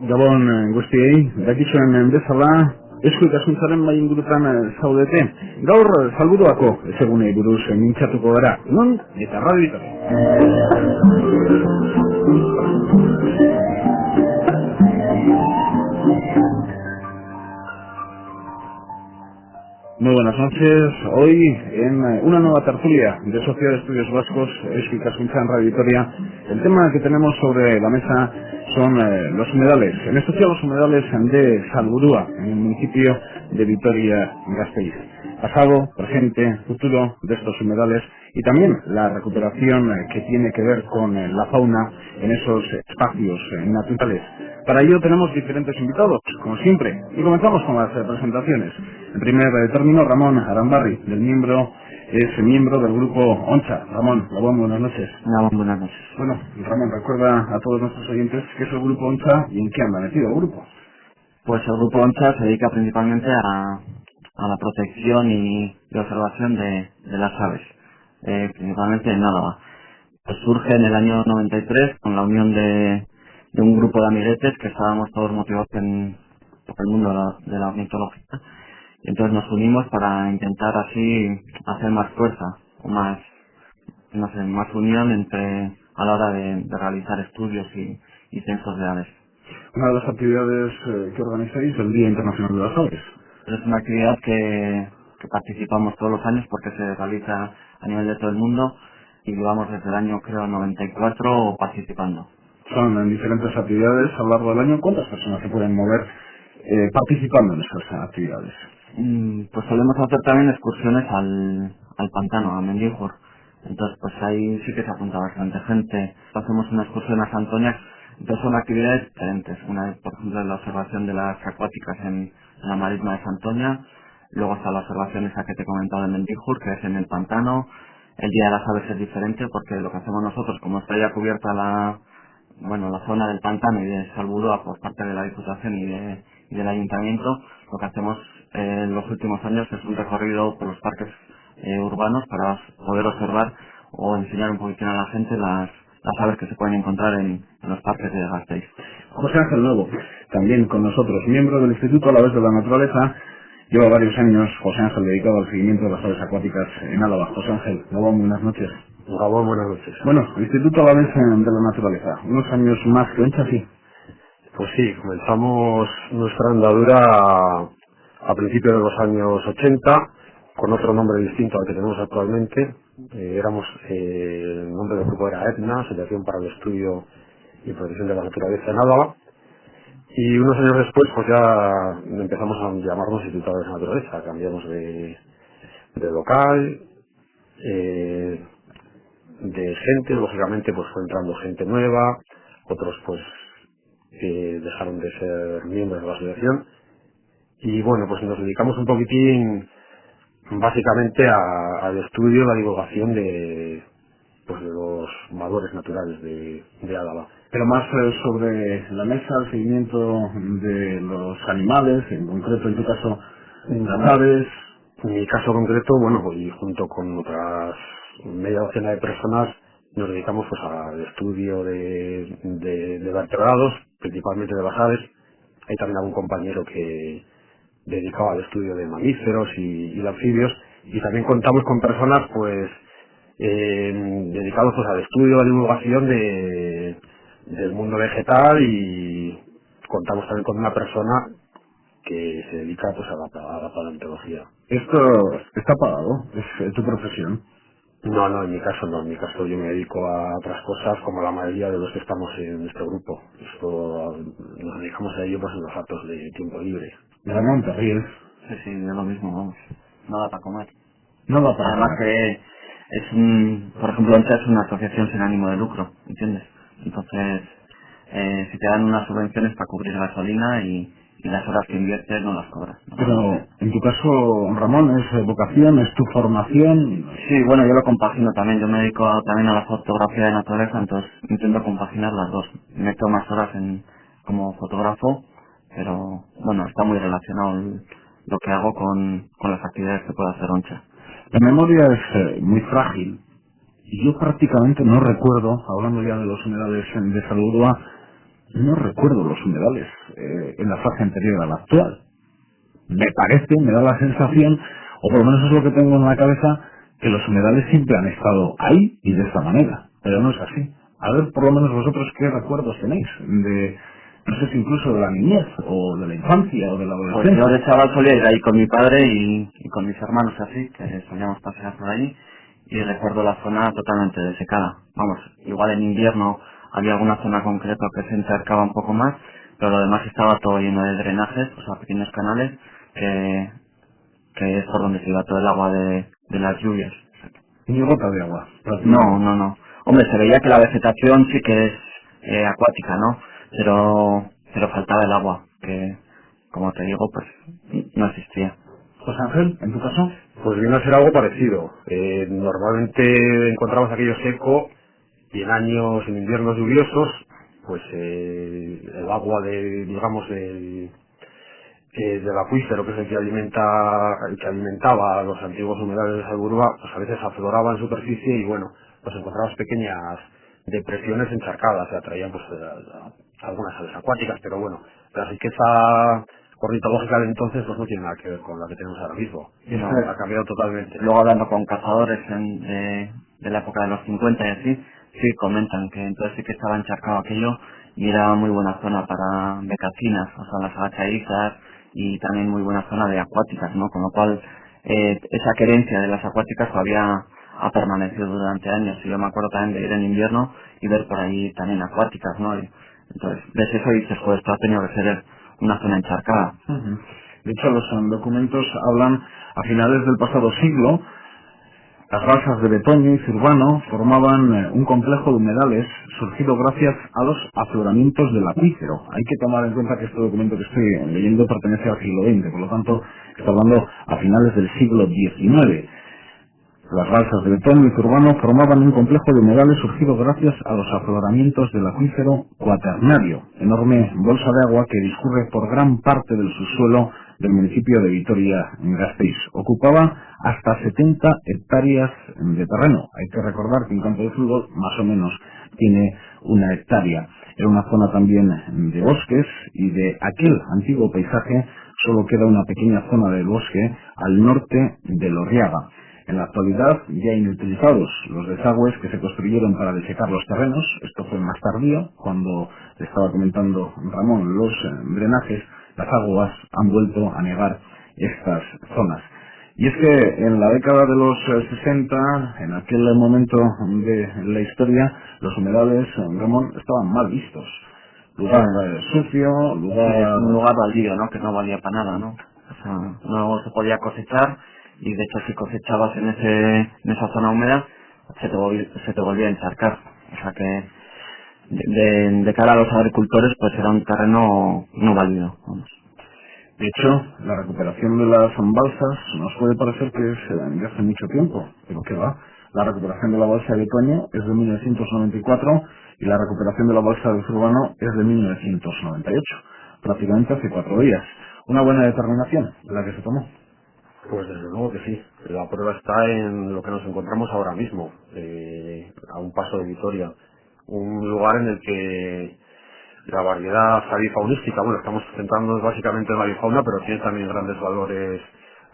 Gabon guztiei, dakizuen bezala, esku ikasuntzaren bai ingurutan zaudete. Gaur Salburuako ezegunei buruz mintzatuko gara, non eta Radio Vitoria. Muy buenas noches. Hoy en una nueva tertulia de Sociedad de Estudios Vascos, Esku Ikasunza en Radio Vitoria, el tema que tenemos sobre la mesa son los humedales, en especial los humedales de Salburua, en el municipio de Vitoria-Gasteiz. Pasado, presente, futuro de estos humedales y también la recuperación que tiene que ver con la fauna en esos espacios naturales. Para ello tenemos diferentes invitados, como siempre, y comenzamos con las presentaciones. En primer término, Ramón Arambarri, es miembro del grupo ONCHA. Ramón, buenas noches. Buenas noches. Bueno, Ramón, recuerda a todos nuestros oyentes qué es el grupo ONCHA y en qué anda metido el grupo. Pues el grupo ONCHA se dedica principalmente a la protección y observación de las aves, principalmente en Álava. Pues surge en el año 93 con la unión de un grupo de amiguetes que estábamos todos motivados por el mundo de la ornitología. Y entonces nos unimos para intentar así hacer más fuerza, o más unión a la hora de realizar estudios y censos de aves. Una de las actividades que organizáis es el Día Internacional de las Aves. Es una actividad que participamos todos los años porque se realiza a nivel de todo el mundo y llevamos desde el año, creo, 94 participando. Son en diferentes actividades a lo largo del año. ¿Cuántas personas se pueden mover participando en esas actividades? Pues solemos hacer también excursiones al pantano, a Mendijur. Entonces, pues ahí sí que se apunta bastante gente. Hacemos una excursión a Santoña. Entonces son actividades diferentes. Una es, por ejemplo, la observación de las acuáticas en la marisma de Santoña. Luego está la observación esa que te he comentado de Mendijur, que es en el pantano. El Día de las Aves es diferente porque lo que hacemos nosotros, como está ya cubierta la zona del pantano y de Salburua por parte de la Diputación y del Ayuntamiento, lo que hacemos en los últimos años es un recorrido por los parques urbanos para poder observar o enseñar un poquitín a la gente las aves que se pueden encontrar en los parques de Gasteiz. José Ángel Nuevo, también con nosotros, miembro del Instituto Alavés de la Naturaleza. Lleva varios años José Ángel dedicado al seguimiento de las aves acuáticas en Álava. José Ángel, Gabón, buenas noches. Gabón, buenas noches. Bueno, el Instituto Alavés de la Naturaleza, unos años más que ONCHA, sí. Pues sí, comenzamos nuestra andadura a principios de los años 80, con otro nombre distinto al que tenemos actualmente. El nombre del grupo era ETNA, Asociación para el Estudio y Protección de la Naturaleza en Álava. Y unos años después, pues ya empezamos a llamarnos Instituto Alavés de Naturaleza. Cambiamos de local, de gente, lógicamente pues fue entrando gente nueva, otros pues dejaron de ser miembros de la asociación. Y bueno, pues nos dedicamos un poquitín básicamente al estudio, la divulgación de los valores naturales de Álava. Pero más sobre la mesa, el seguimiento de los animales, en concreto en tu caso, las aves. En mi caso concreto, y junto con otras media docena de personas nos dedicamos pues al estudio de vertebrados, principalmente de las aves. Hay también algún compañero que dedicado al estudio de mamíferos y de anfibios, y también contamos con personas pues dedicados pues al estudio, a la divulgación del mundo vegetal, y contamos también con una persona que se dedica pues a la paleontología. ¿Esto está pagado? ¿Es tu profesión? No, en mi caso no. En mi caso yo me dedico a otras cosas, como la mayoría de los que estamos en este grupo. Nos dedicamos a ello pues en los ratos de tiempo libre. Ramón, te ríes. Sí, es lo mismo, vamos. Nada para comer. Nada para Además comer. que por ejemplo, ONCHA es una asociación sin ánimo de lucro, ¿entiendes? Entonces, si te dan unas subvenciones para cubrir gasolina y y las horas que inviertes no las cobras. Pero en tu caso, Ramón, ¿es vocación, es tu formación? Sí, bueno, yo lo compagino también. Yo me dedico también a la fotografía de naturaleza, entonces intento compaginar las dos. Meto más horas como fotógrafo, pero bueno, está muy relacionado lo que hago con las actividades que puede hacer Oncha. La memoria es muy frágil y yo prácticamente no recuerdo, hablando ya de los humedales de Salburua, no recuerdo los humedales en la fase anterior a la actual. Me parece, me da la sensación, o por lo menos es lo que tengo en la cabeza, que los humedales siempre han estado ahí y de esta manera, pero no es así. A ver, por lo menos vosotros, ¿qué recuerdos tenéis de, no sé si incluso de la niñez, o de la infancia, o de la Pues adolescencia? yo de chaval solía ir ahí con mi padre y con mis hermanos así, que solíamos pasear por allí, y recuerdo la zona totalmente desecada. Vamos, igual en invierno había alguna zona concreta que se encharcaba un poco más, pero lo demás estaba todo lleno de drenajes, o sea, pequeños canales, que es por donde se iba todo el agua de las lluvias. Ni gota de agua. No. Hombre, se veía que la vegetación sí que es acuática, ¿no? Pero faltaba el agua, que, como te digo, pues no existía. José Ángel, ¿en tu caso? Pues viene a ser algo parecido. Normalmente encontramos aquello seco y en inviernos lluviosos, pues el agua digamos, del acuífero, que es el que alimentaba los antiguos humedales de Salburua, pues a veces afloraba en superficie y bueno, pues encontrabas pequeñas depresiones encharcadas, se atraían pues algunas aves acuáticas, pero bueno, la riqueza ornitológica de entonces pues no tiene nada que ver con la que tenemos ahora mismo. Y eso No. ha cambiado totalmente. Luego hablando con cazadores de la época de los 50 y así, sí comentan que entonces sí que estaba encharcado aquello y era muy buena zona para becacinas, o sea, las agachadizas y también muy buena zona de acuáticas, ¿no? Con lo cual esa querencia de las acuáticas todavía ha permanecido durante años. Y yo me acuerdo también de ir en invierno y ver por ahí también acuáticas, ¿no? Y entonces, ves eso y dices, joder, esto ha tenido que ser una zona encharcada. Ujú. De hecho, los documentos hablan, a finales del pasado siglo, las balsas de Betoño y Zurbano formaban un complejo de humedales surgido gracias a los afloramientos del acuífero. Hay que tomar en cuenta que este documento que estoy leyendo pertenece al siglo XX, por lo tanto, está hablando a finales del siglo XIX. Las balsas de Betoño y Zurbano formaban un complejo de humedales surgido gracias a los afloramientos del acuífero cuaternario, enorme bolsa de agua que discurre por gran parte del subsuelo del municipio de Vitoria-Gasteiz. Ocupaba hasta 70 hectáreas de terreno. Hay que recordar que un campo de fútbol más o menos tiene una hectárea. Era una zona también de bosques y de aquel antiguo paisaje solo queda una pequeña zona del bosque al norte de Lorriaga. En la actualidad ya inutilizados los desagües que se construyeron para desecar los terrenos, esto fue más tardío, cuando le estaba comentando Ramón, los drenajes, las aguas han vuelto a negar estas zonas. Y es que en la década de los 60, en aquel momento de la historia, los humedales, Ramón, estaban mal vistos. Lugar sucio, Sí, lugar... un lugar baldío, ¿no? Que no valía para nada, ¿no? O sea, no se podía cosechar y de hecho si cosechabas en esa zona húmeda se te volvía a encharcar. O sea que de cara a los agricultores pues era un terreno no válido, vamos. De hecho, la recuperación de las balsas nos puede parecer que es de hace mucho tiempo, pero ¿qué va? La recuperación de la balsa de Toño es de 1994 y la recuperación de la balsa de Zurbano es de 1998, prácticamente hace 4 días. Una buena determinación la que se tomó. Pues desde luego que sí. La prueba está en lo que nos encontramos ahora mismo, a un paso de Vitoria. Un lugar en el que la variedad avifaunística, bueno, estamos centrándonos básicamente en la avifauna, pero tiene también grandes valores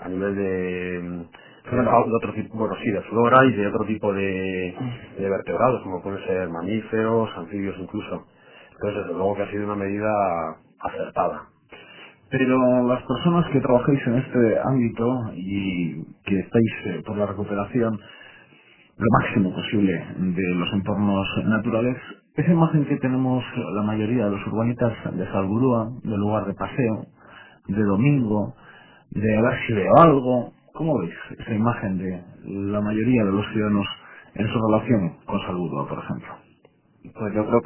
a nivel de otro tipo, bueno, sí, de flora y de otro tipo de vertebrados, como pueden ser mamíferos, anfibios incluso. Entonces, desde luego que ha sido una medida acertada. Pero las personas que trabajáis en este ámbito y que estáis por la recuperación lo máximo posible de los entornos naturales, esa imagen que tenemos la mayoría de los urbanitas de Salburua, de lugar de paseo, de domingo, de a ver si veo algo, ¿cómo veis esa imagen de la mayoría de los ciudadanos en su relación con Salburua, por ejemplo? Pues yo creo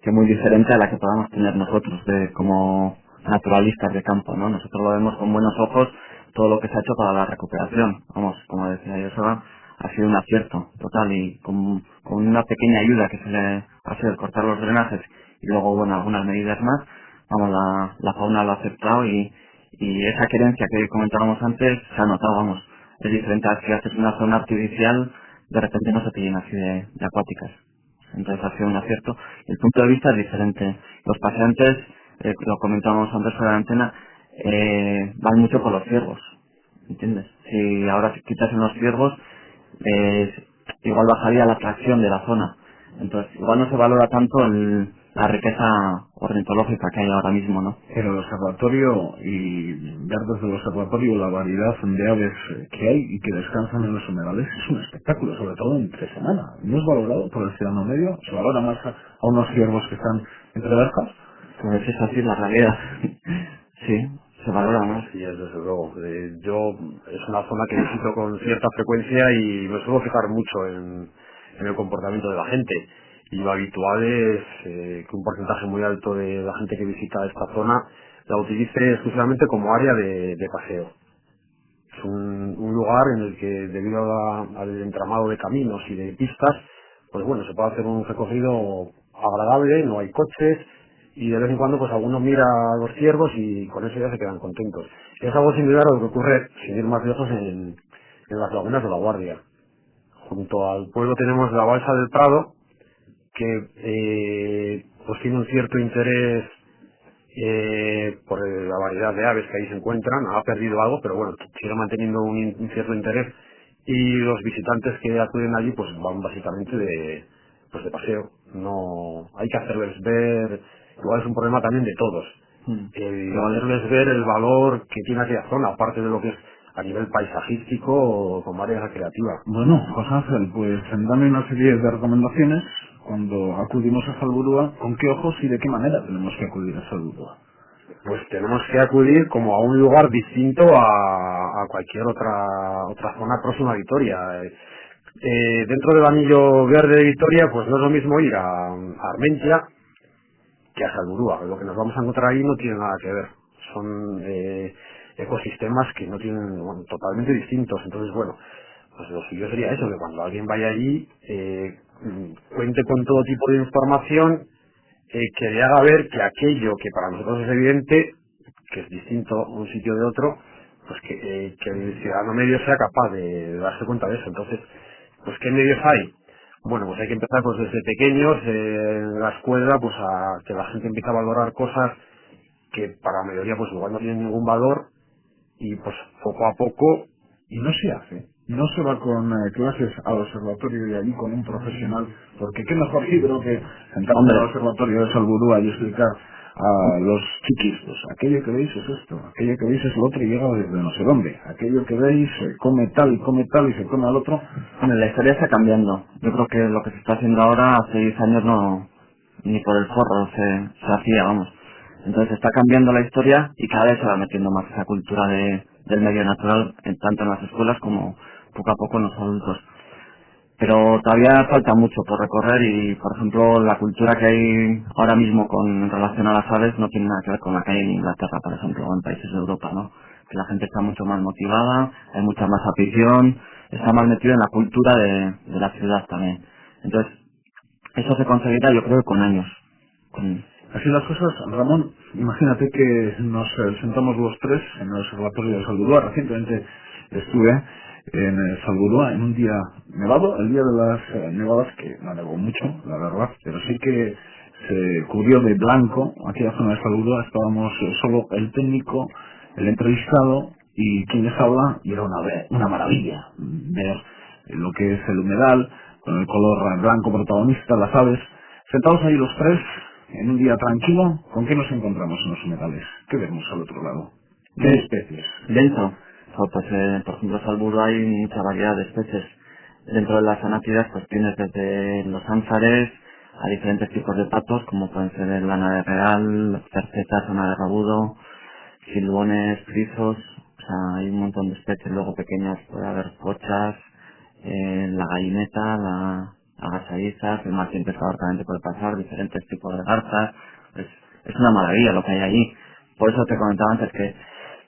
que muy diferente a la que podamos tener nosotros, de como naturalistas de campo, ¿no? Nosotros lo vemos con buenos ojos todo lo que se ha hecho para la recuperación. Vamos, como decía Joseba, ha sido un acierto total y con una pequeña ayuda que se le ha sido el cortar los drenajes y luego, bueno, algunas medidas más, vamos, la fauna lo ha aceptado y esa querencia que comentábamos antes se ha notado, vamos. Es diferente a si haces una zona artificial, de repente no se te llena así de acuáticas. Entonces ha sido un acierto. El punto de vista es diferente. Los paseantes, lo comentábamos antes fuera de la antena, van mucho por los ciervos, ¿entiendes? Si ahora quitasen los ciervos, igual bajaría la atracción de la zona. Entonces, igual no se valora tanto la riqueza ornitológica que hay ahora mismo, ¿no? En el observatorio y ver desde el observatorio la variedad de aves que hay y que descansan en los humedales es un espectáculo, sobre todo entre semana. ¿No es valorado por el ciudadano medio? ¿Se valora más a unos ciervos que están entre verjas? Pues es así la realidad. Sí, se valora más. Sí, es desde luego. Yo es una zona que visito con cierta frecuencia y me suelo fijar mucho en el comportamiento de la gente. Y lo habitual es que un porcentaje muy alto de la gente que visita esta zona la utilice exclusivamente como área de paseo. Es un lugar en el que, debido al entramado de caminos y de pistas, pues bueno, se puede hacer un recorrido agradable, no hay coches, y de vez en cuando pues alguno mira a los ciervos y con eso ya se quedan contentos. Es algo similar a lo que ocurre, sin ir más lejos, en las lagunas de La Guardia. Junto al pueblo tenemos la balsa del Prado, que pues tiene un cierto interés por la variedad de aves que ahí se encuentran. Ha perdido algo, pero bueno, sigue manteniendo un cierto interés, y los visitantes que acuden allí pues van básicamente de paseo. No hay que hacerles ver, igual es un problema también de todos, hacerles ver el valor que tiene aquella zona, aparte de lo que es a nivel paisajístico o con áreas recreativas. Bueno, José Ángel, pues dame una serie de recomendaciones cuando acudimos a Salburua, con qué ojos y de qué manera tenemos que acudir a Salburua. Pues tenemos que acudir como a un lugar distinto a cualquier otra zona próxima a Vitoria. Dentro del anillo verde de Vitoria, pues no es lo mismo ir a Armentia que a Salburua. Lo que nos vamos a encontrar ahí no tiene nada que ver. Son ecosistemas que no tienen, bueno, totalmente distintos. Entonces, bueno, pues lo suyo sería eso, que cuando alguien vaya allí cuente con todo tipo de información que le haga ver que aquello que para nosotros es evidente, que es distinto un sitio de otro, pues que el ciudadano medio sea capaz de darse cuenta de eso. Entonces, pues ¿qué medios hay? Bueno, pues hay que empezar pues desde pequeños, en la escuela, pues a que la gente empiece a valorar cosas que para la mayoría pues igual no tienen ningún valor, y pues poco a poco. Y no se hace. No se va con clases al observatorio y allí con un profesional, porque qué mejor libro que sentarme al observatorio de Salburua y explicar a los chiquis, pues aquello que veis es esto, aquello que veis es lo otro y llega desde no sé dónde, aquello que veis come tal y se come al otro. Bueno, la historia está cambiando. Yo creo que lo que se está haciendo ahora, hace 10 años no, ni por el forro se hacía, vamos. Entonces está cambiando la historia y cada vez se va metiendo más esa cultura del medio natural, tanto en las escuelas como poco a poco en los adultos. Pero todavía falta mucho por recorrer y, por ejemplo, la cultura que hay ahora mismo en relación a las aves no tiene nada que ver con la que hay en Inglaterra, por ejemplo, o en países de Europa, ¿no? Que la gente está mucho más motivada, hay mucha más afición, está más metido en la cultura de la ciudad también. Entonces, eso se conseguirá, yo creo, con años. Así las cosas, Ramón, imagínate que nos sentamos los tres en el observatorio de Salburua. Recientemente estuve en Salburua en un día nevado, el día de las nevadas, que no nevó mucho, la verdad, pero sí que se cubrió de blanco aquella zona de Salburua. Estábamos solo el técnico, el entrevistado y quien les habla, y era una maravilla ver lo que es el humedal, con el color blanco protagonista, las aves. Sentados ahí los tres, en un día tranquilo, ¿con qué nos encontramos en los humedales? ¿Qué vemos al otro lado? ¿Qué especies? Dentro, pues, por ejemplo, en Salburua hay mucha variedad de especies. Dentro de las anátidas, pues tienes desde los ánsares a diferentes tipos de patos, como pueden ser el lana de real, cercetas, lana de rabudo, silbones, frizos, o sea, hay un montón de especies. Luego pequeñas puede haber pochas, la gallineta, la garzadiza, el martín pescador también te puede pasar, diferentes tipos de garzas. Es una maravilla lo que hay allí. Por eso te comentaba antes que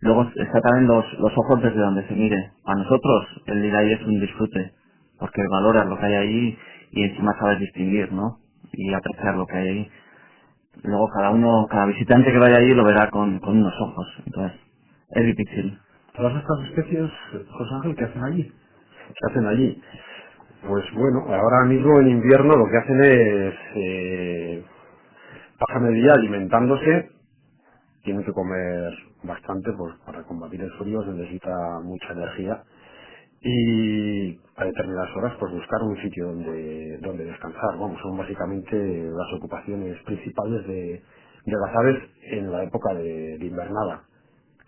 luego está también los ojos desde donde se mire. Para nosotros el ir ahí es un disfrute, porque valoras lo que hay ahí y encima sabes distinguir, ¿no? Y apreciar lo que hay ahí. Luego cada visitante que vaya allí lo verá con unos ojos. Entonces, es difícil. Todas estas especies, José Ángel, ¿qué hacen allí? ¿Qué hacen allí? Pues bueno, ahora mismo en invierno lo que hacen es pasan el día alimentándose, tienen que comer bastante pues para combatir el frío, se necesita mucha energía y a determinadas horas pues buscar un sitio donde descansar. Vamos, son básicamente las ocupaciones principales de las aves en la época de invernada.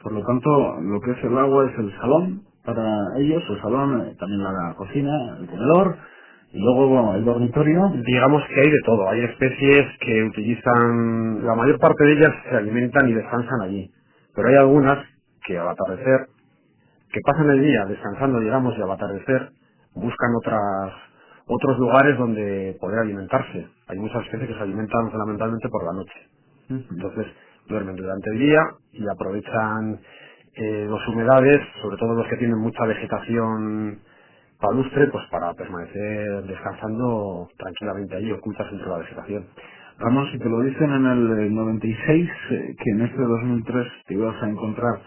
Por lo tanto, lo que es el agua es el salón para ellos, el salón, también la cocina, el comedor, y luego bueno, el dormitorio. Digamos que hay de todo, hay especies que utilizan, la mayor parte de ellas se alimentan y descansan allí, pero hay algunas que al atardecer, que pasan el día descansando, digamos, y al atardecer buscan otros lugares donde poder alimentarse. Hay muchas especies que se alimentan fundamentalmente por la noche. Entonces duermen durante el día y aprovechan las humedades, sobre todo los que tienen mucha vegetación palustre, pues para permanecer descansando tranquilamente allí, ocultas entre la vegetación. Vamos, si te lo dicen en el 96, que en este 2003 te ibas a encontrar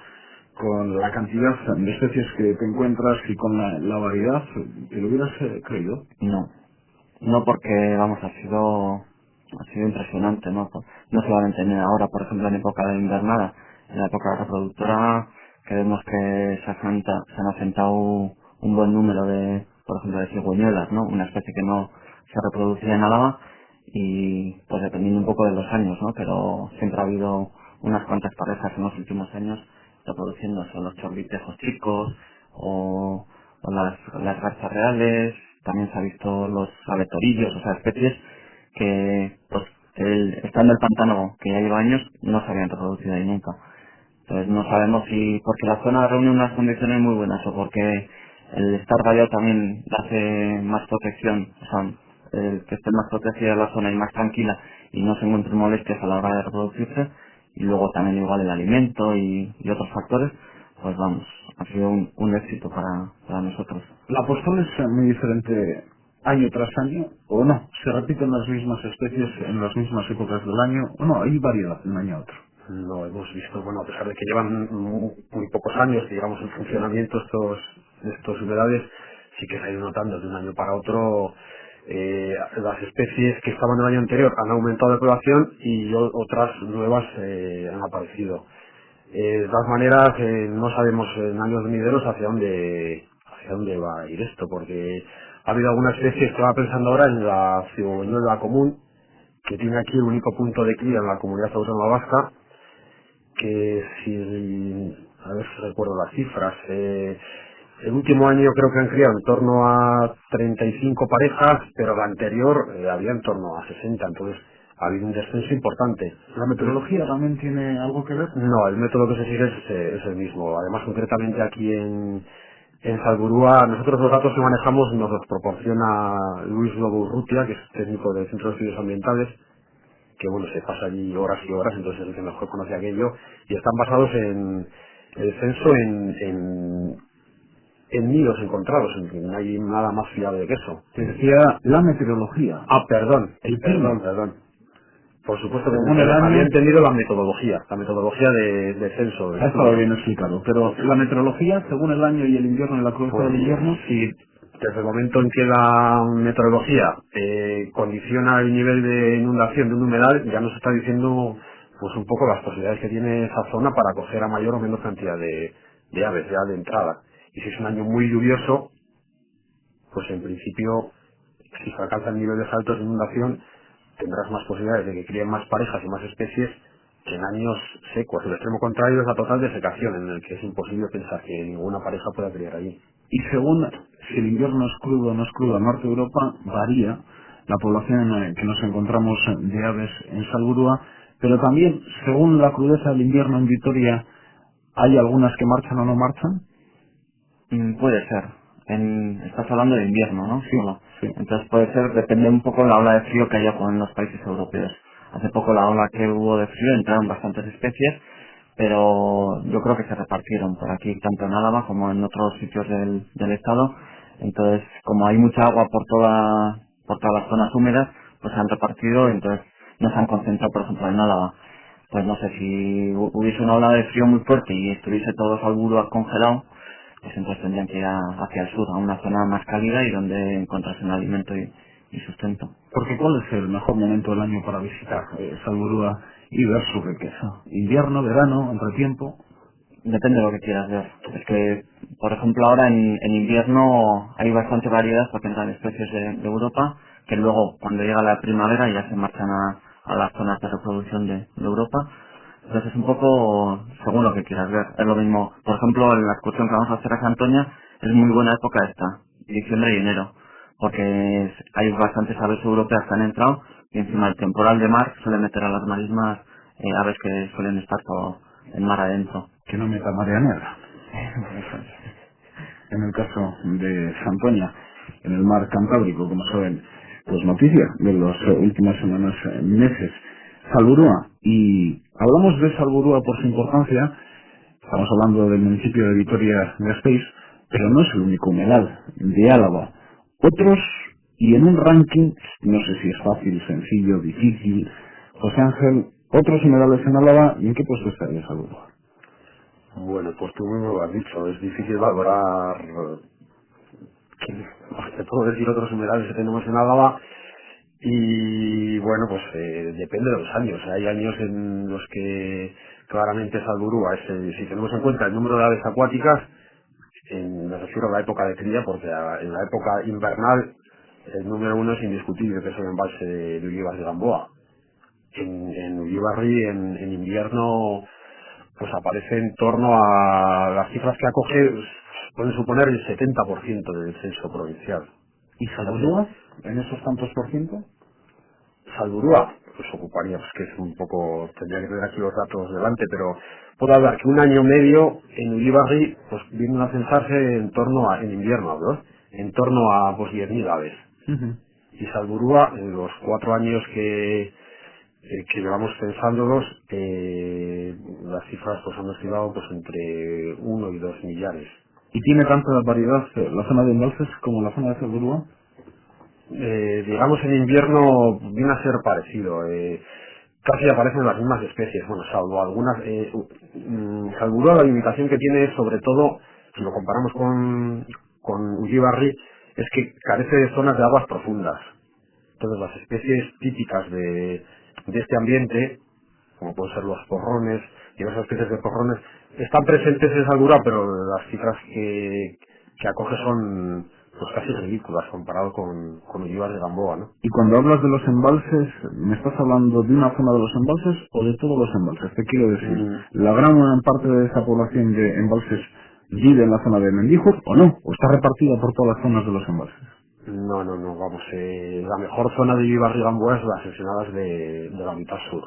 con la cantidad de especies que te encuentras y con la variedad, ¿te lo hubieras creído? No porque, vamos, ha sido impresionante, ¿no? No solamente ahora, por ejemplo, en época de invernada, en la época reproductora, que vemos que se han asentado un buen número de, por ejemplo, de cigüeñuelas, ¿no? Una especie que no se reproducía en Álava y, pues, dependiendo un poco de los años, ¿no? Pero siempre ha habido unas cuantas parejas en los últimos años reproduciéndose, los chorlitejos chicos o las garzas reales, también se ha visto los avetorillos, o sea, especies que, pues, estando el pantano que ya lleva años, no se habían reproducido ahí nunca. Entonces no sabemos si porque la zona reúne unas condiciones muy buenas o porque el estar vallado también hace más protección, o sea, el que esté más protegida la zona y más tranquila y no se encuentren molestias a la hora de reproducirse, y luego también igual el alimento y otros factores, pues vamos, ha sido un éxito para nosotros. ¿La postal es muy diferente año tras año o no? ¿Se repiten las mismas especies en las mismas épocas del año o no? Hay variedad de un año a otro. Lo hemos visto, bueno, a pesar de que llevan muy pocos años, digamos, en funcionamiento estos humedales, sí que se ha ido notando de un año para otro. Las especies que estaban el año anterior han aumentado de población y otras nuevas han aparecido. De todas maneras, no sabemos en años venideros hacia dónde va a ir esto, porque ha habido algunas especies, estaba pensando ahora en la cigüeñuela común, que tiene aquí el único punto de cría en la comunidad autónoma vasca, que si, a ver si recuerdo las cifras, el último año creo que han criado en torno a 35 parejas, pero la anterior había en torno a 60, entonces ha habido un descenso importante. ¿La meteorología también tiene algo que ver? No, el método que se sigue es el mismo. Además, concretamente aquí en Salburua, nosotros los datos que manejamos nos los proporciona Luis Lobo Urrutia, que es técnico del Centro de Estudios Ambientales, que bueno, se pasa allí horas y horas, entonces es el que mejor conoce aquello, y están basados en el censo en nidos encontrados, en que no hay nada más fiable que eso. Te decía la meteorología. Perdón. El clima. Perdón. Por supuesto que Según el año, había entendido la metodología de censo. ha estado bien explicado, pero la meteorología, según el año y el invierno y la crudeza Pues, del invierno, sí, desde el momento en que la meteorología condiciona el nivel de inundación de un humedal, ya nos está diciendo pues un poco las posibilidades que tiene esa zona para acoger a mayor o menor cantidad de aves ya de entrada. Y si es un año muy lluvioso, pues en principio, si se alcanzan niveles altos de inundación, tendrás más posibilidades de que críen más parejas y más especies que en años secos. El extremo contrario es la total desecación, en el que es imposible pensar que ninguna pareja pueda criar allí. y según si el invierno es crudo o no es crudo en Norte de Europa, varía la población que nos encontramos de aves en Salburua, pero también, según la crudeza del invierno en Vitoria, ¿hay algunas que marchan o no marchan? Puede ser. Estás hablando de invierno, ¿no? Sí, Solo. sí. Entonces puede ser, depende un poco de la ola de frío que haya en los países europeos. Hace poco la ola que hubo de frío entraron bastantes especies, pero yo creo que se repartieron por aquí, tanto en Álava como en otros sitios del estado. Entonces, como hay mucha agua por todas las zonas húmedas, pues se han repartido, entonces no se han concentrado, por ejemplo, en Álava. Pues no sé, si hubiese una ola de frío muy fuerte y estuviese todo Salburua congelado, pues entonces tendrían que ir hacia el sur, a una zona más cálida y donde encontrasen alimento y sustento. Porque ¿cuál es el mejor momento del año para visitar Salburua y ver su riqueza? ¿Invierno, verano, entretiempo? Depende de lo que quieras ver. Es que, por ejemplo, ahora en invierno hay bastante variedad porque entran especies de Europa, que luego, cuando llega la primavera, ya se marchan a las zonas de reproducción de Europa. Entonces es un poco según lo que quieras ver. Es lo mismo, por ejemplo, en la excursión que vamos a hacer a Santoña, es muy buena época esta, diciembre y enero, porque hay bastantes aves europeas que han entrado y encima el temporal de mar suele meter a las marismas aves que suelen estar todo en mar adentro. Que no meta marea negra. En el caso de Santoña, en el mar Cantábrico, como saben, pues noticia de las últimas semanas, meses. Salburua, y hablamos de Salburua por su importancia, estamos hablando del municipio de Vitoria-Gasteiz, pero no es el único humedal de Álava. Otros, y en un ranking, no sé si es fácil, sencillo, difícil, José Ángel, otros humedales en Álava, ¿y en qué puesto estaría Salburua? Bueno, pues tú mismo lo has dicho, es difícil valorar, te puedo decir otros humedales que tenemos en Álava, y bueno, pues depende de los años. Hay años en los que claramente Salburua es, si tenemos en cuenta el número de aves acuáticas, me refiero a la época de cría, porque en la época invernal el número uno es indiscutible, que es el embalse de Ullíbar de Gamboa. En Ullíbarri, en invierno, pues aparece en torno a las cifras que acoge, pues, pueden suponer el 70% del censo provincial. ¿Y Salburua, en esos tantos por ciento? Salburua, pues ocuparía, pues que es un poco, tendría que tener aquí los datos delante, pero puedo hablar que un año medio en Ullíbarri, pues vienen a censarse en torno a, en invierno, ¿no? En torno a pues 10.000 aves. Uh-huh. Y Salburua, en los 4 años que llevamos censándolos, las cifras pues han oscilado pues entre 1 y 2 millares. ¿Y tiene tanta variedad la zona de embalses como la zona de Salburua? Digamos en invierno viene a ser parecido. Casi aparecen las mismas especies, bueno, salvo algunas. Salburua, la limitación que tiene es, sobre todo, si lo comparamos con Ullíbarri, es que carece de zonas de aguas profundas. Entonces las especies típicas de este ambiente, como pueden ser los porrones, diversas especies de porrones, están presentes en Salburua, pero las cifras que acoge son pues casi ridículas comparado con Ullíbar de Gamboa, ¿no? Y cuando hablas de los embalses, ¿me estás hablando de una zona de los embalses o de todos los embalses? Te quiero decir, ¿la gran parte de esa población de embalses vive en la zona de Mendíjur o no? ¿O está repartida por todas las zonas de los embalses? No, vamos, la mejor zona de Ullíbar de Gamboa es las ensenadas de la mitad sur.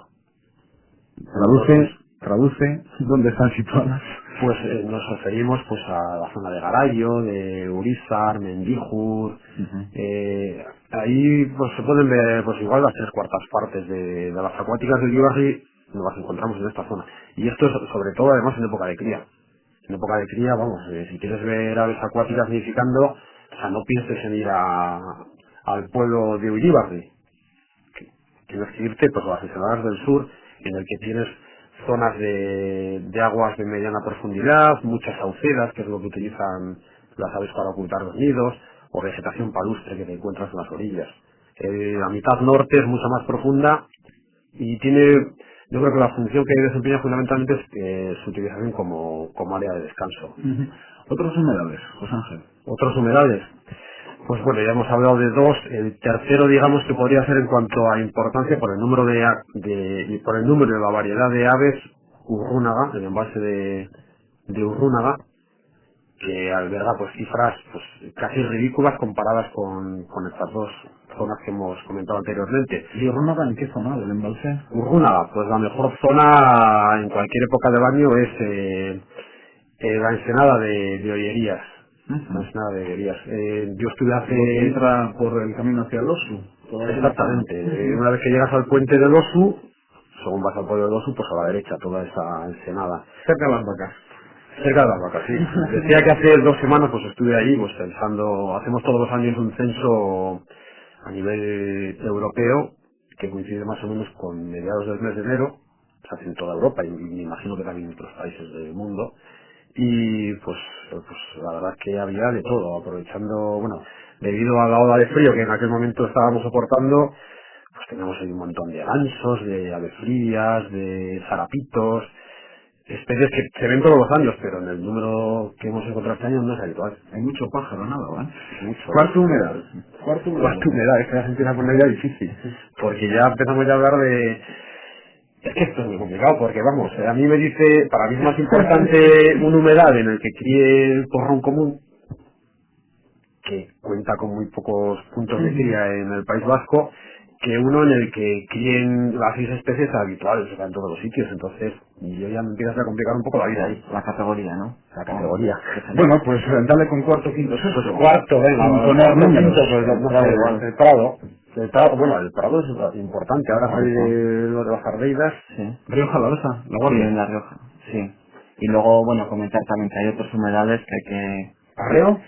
Traduce, ¿dónde están situadas? Pues nos referimos pues a la zona de Garayo, de Urizar, Mendíjur. Ahí pues se pueden ver pues igual las 3/4 partes de las acuáticas del Ullíbarri, nos las encontramos en esta zona. Y esto es sobre todo además en época de cría. En época de cría, vamos, si quieres ver aves acuáticas nidificando, o sea, no pienses en ir al pueblo de Ullíbarri. Tienes que irte pues a las ensenadas del sur, en el que tienes zonas de aguas de mediana profundidad, muchas saucedas, que es lo que utilizan las aves para ocultar los nidos, o vegetación palustre que te encuentras en las orillas. La mitad norte es mucho más profunda y tiene, yo creo que la función que desempeña fundamentalmente es su utilización como área de descanso. ¿Otros humedales, José Ángel? Otros humedales. Pues bueno, ya hemos hablado de dos. El tercero, digamos, que podría ser en cuanto a importancia por el número por el número de la variedad de aves, Urrúnaga, el embalse de Urrúnaga, que alberga pues cifras pues casi ridículas comparadas con estas dos zonas que hemos comentado anteriormente. ¿Y Urrúnaga en qué zona del embalse? Urrúnaga, pues la mejor zona en cualquier época del año es la ensenada de Ollerías. La ensenada de Ollerías. Yo estuve hace... Entra por el camino hacia el Osu. Exactamente. Una vez que llegas al puente del Osu, según vas al Pueblo del Oso, pues a la derecha, toda esa ensenada. Cerca de las vacas. Cerca de las vacas, sí. Decía que hace 2 semanas pues estuve allí pues pensando, hacemos todos los años un censo a nivel europeo que coincide más o menos con mediados del mes de enero, se hace en toda Europa y me imagino que también en otros países del mundo. Y pues la verdad es que había de todo, aprovechando, bueno, debido a la ola de frío que en aquel momento estábamos soportando, pues teníamos ahí un montón de gansos, de avefrías, de zarapitos, especies que se ven todos los años, pero en el número que hemos encontrado este año no es habitual. Hay mucho pájaro, nada, ¿vale? Mucho. Cuarta humedad. Cuarta humedad. Cuarta humedad, es que ya se empieza a poner ya difícil, porque ya empezamos ya a hablar de... Es que esto es muy complicado, porque vamos, a mí me dice, para mí es más importante una humedad en el que críe el porrón común, que cuenta con muy pocos puntos de cría en el País Vasco, que uno en el que críen las 6 especies habituales, o sea, en todos los sitios. Entonces, yo ya me empiezas a complicar un poco la vida ahí. La categoría, ¿no? La categoría. Bueno, pues dale con cuarto, quinto, sexto. Pues cuarto, venga, Sin poner números. quinto, pues no sé, el Prado. El Prado, bueno, el Prado es importante. Ahora salí de lo de las Ardeidas. Sí. Rioja Alavesa, La Sí, Guardia. en La Rioja, sí. Y luego, bueno, comentar también que hay otros humedales que hay que... Arreo.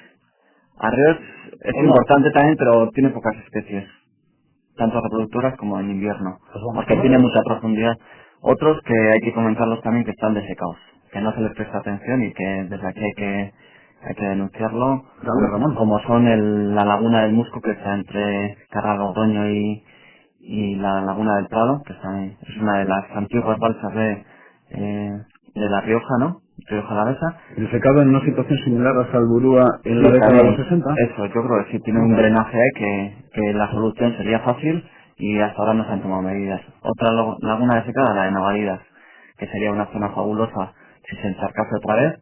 Arreo es importante también, pero tiene pocas especies, tanto reproductoras como en invierno, porque tiene mucha profundidad. Otros que hay que comentarlos también que están desecados, que no se les presta atención y que desde aquí hay que denunciarlo, Dale, Ramón. como son la laguna del Musco, que está entre Carralodoño y la laguna del Prado, que es una de las antiguas balsas de La Rioja, ¿no? Rioja Alavesa. El secado en una situación similar a Salburúa en la Sí, década de también, los 60. eso, yo creo que sí, tiene un drenaje que la solución sería fácil y hasta ahora no se han tomado medidas. Otra laguna desecada, la de Navaridas, que sería una zona fabulosa si se encharcase otra vez,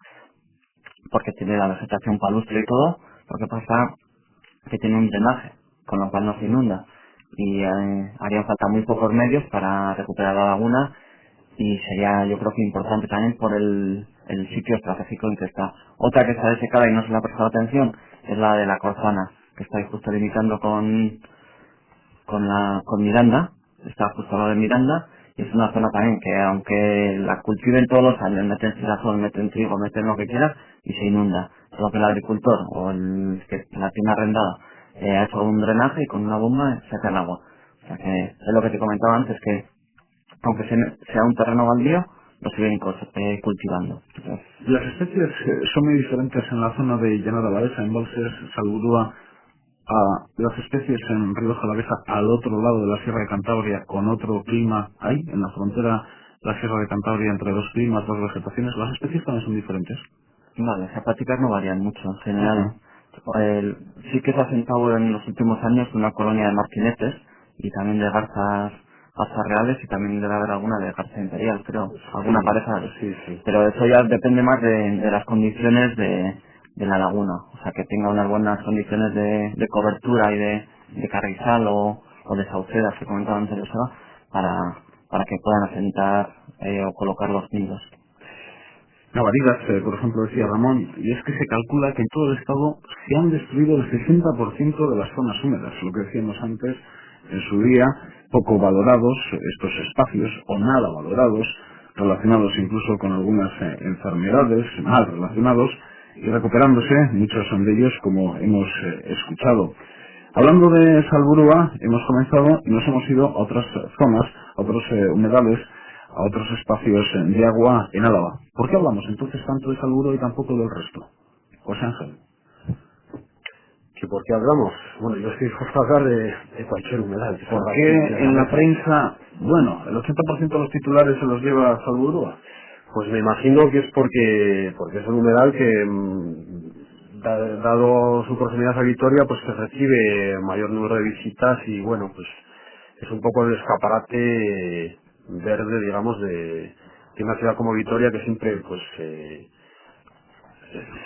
porque tiene la vegetación palustre y todo. Lo que pasa que tiene un drenaje, con lo cual no se inunda, y harían falta muy pocos medios para recuperar la laguna, y sería, yo creo que importante también por el sitio estratégico en que está. Otra que está desecada y no se le ha prestado atención es la de la Corzana, que está ahí justo limitando con Miranda, está justo al lado de Miranda, y es una zona también que aunque la cultiven todos los años, meten girasol, meten trigo, meten lo que quieras, y se inunda. Solo que el agricultor o el que la tiene arrendada ha hecho un drenaje y con una bomba saca el agua. O sea que es lo que te comentaba antes, que aunque sea un terreno baldío, lo siguen cultivando. Entonces, Las especies son muy diferentes en la zona de Llanada Alavesa, en Balses, Salburúa, a las especies en Rioja Alavesa al otro lado de la Sierra de Cantabria con otro clima. Ahí, en la frontera de la Sierra de Cantabria, entre dos climas, dos vegetaciones, las especies también son diferentes. vale, las prácticas no varían mucho en general. Ajá. Sí que se ha sentado en los últimos años una colonia de martinetes y también de garzas reales, y también debe haber alguna de garza imperial, creo, alguna pareja. Sí. Pero eso ya depende más de las condiciones de la laguna, o sea, que tenga unas buenas condiciones de cobertura y de carrizal o de saucedas que comentaba antes Joseba, para que puedan asentar o colocar los nidos. Navaridas, por ejemplo, decía Ramón, y es que se calcula que en todo el estado se han destruido el 60% de las zonas húmedas, lo que decíamos antes, en su día, poco valorados estos espacios, o nada valorados, relacionados incluso con algunas enfermedades, mal relacionados, y recuperándose, muchos son de ellos, como hemos escuchado. Hablando de Salburúa, hemos comenzado y nos hemos ido a otras zonas, a otros humedales, a otros espacios de agua en Álava. ¿Por qué hablamos entonces tanto de Salburúa y tampoco del resto? José Ángel. ¿Que por qué hablamos? Bueno, yo estoy dispuesto a hablar de cualquier humedal. ¿Por qué en la prensa, bueno, el 80% de los titulares se los lleva Salburúa? Pues me imagino que es porque es un humedal que, dado su proximidad a Vitoria, pues que recibe mayor número de visitas y bueno, pues es un poco el escaparate verde, digamos, de una ciudad como Vitoria que siempre, pues,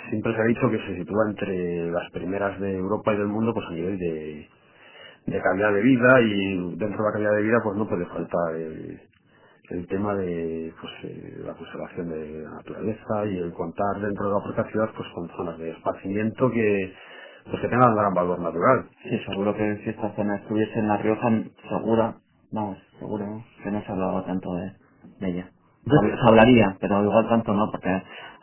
siempre se ha dicho que se sitúa entre las primeras de Europa y del mundo, pues a nivel de calidad de vida, y dentro de la calidad de vida, pues no puede faltar el tema de la conservación de la naturaleza y el contar dentro de la propia ciudad pues con zonas de esparcimiento que tengan gran valor natural. Sí, seguro que si esta zona estuviese en La Rioja, segura Vamos, seguro que no se hablaba tanto de ella. Se hablaría, pero igual tanto no, porque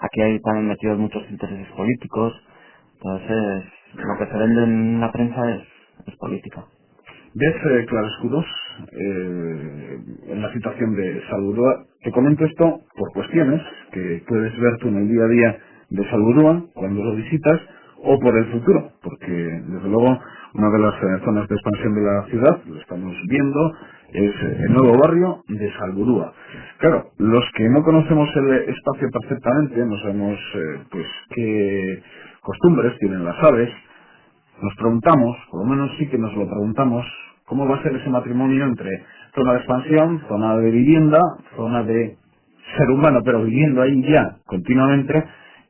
aquí hay también metidos muchos intereses políticos, entonces lo que se vende en la prensa es política. ¿Ves claroscuros en la situación de Salburua? Te comento esto por cuestiones que puedes ver tú en el día a día de Salburua cuando lo visitas, o por el futuro, porque desde luego una de las zonas de expansión de la ciudad, lo estamos viendo, es el nuevo barrio de Salburua. Claro, los que no conocemos el espacio perfectamente, no sabemos pues qué costumbres tienen las aves, nos preguntamos, por lo menos sí que nos lo preguntamos, cómo va a ser ese matrimonio entre zona de expansión, zona de vivienda, zona de ser humano, pero viviendo ahí ya continuamente,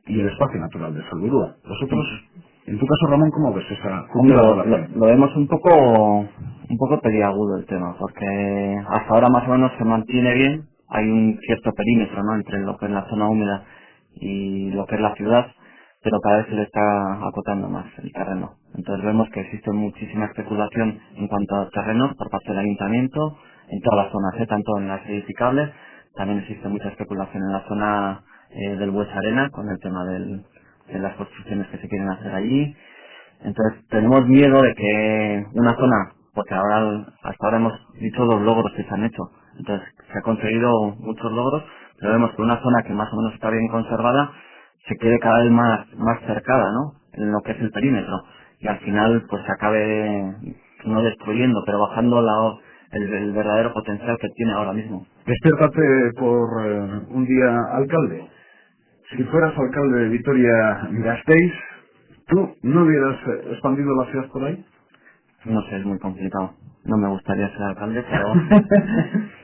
y el espacio natural de Salburua. Vosotros, en tu caso, Ramón, ¿cómo ves esa Hombre, relación? lo vemos un poco peliagudo el tema, porque hasta ahora más o menos se mantiene bien, hay un cierto perímetro, ¿no?, entre lo que es la zona húmeda y lo que es la ciudad, pero cada vez se le está acotando más el terreno. Entonces vemos que existe muchísima especulación en cuanto a terrenos por parte del ayuntamiento, en todas las zonas, tanto en las edificables, también existe mucha especulación en la zona del Buesa Arena, con el tema de las construcciones que se quieren hacer allí. Entonces tenemos miedo de que una zona, porque hasta ahora hemos dicho los logros que se han hecho, entonces se ha conseguido muchos logros, pero vemos que una zona que más o menos está bien conservada se quede cada vez más cercada, ¿no?, en lo que es el perímetro, y al final pues se acabe no destruyendo, pero bajando el verdadero potencial que tiene ahora mismo. Despiértate por un día alcalde. Si fueras alcalde de Vitoria-Gasteiz, ¿tú no hubieras expandido la ciudad por ahí? No sé, es muy complicado. No me gustaría ser alcalde,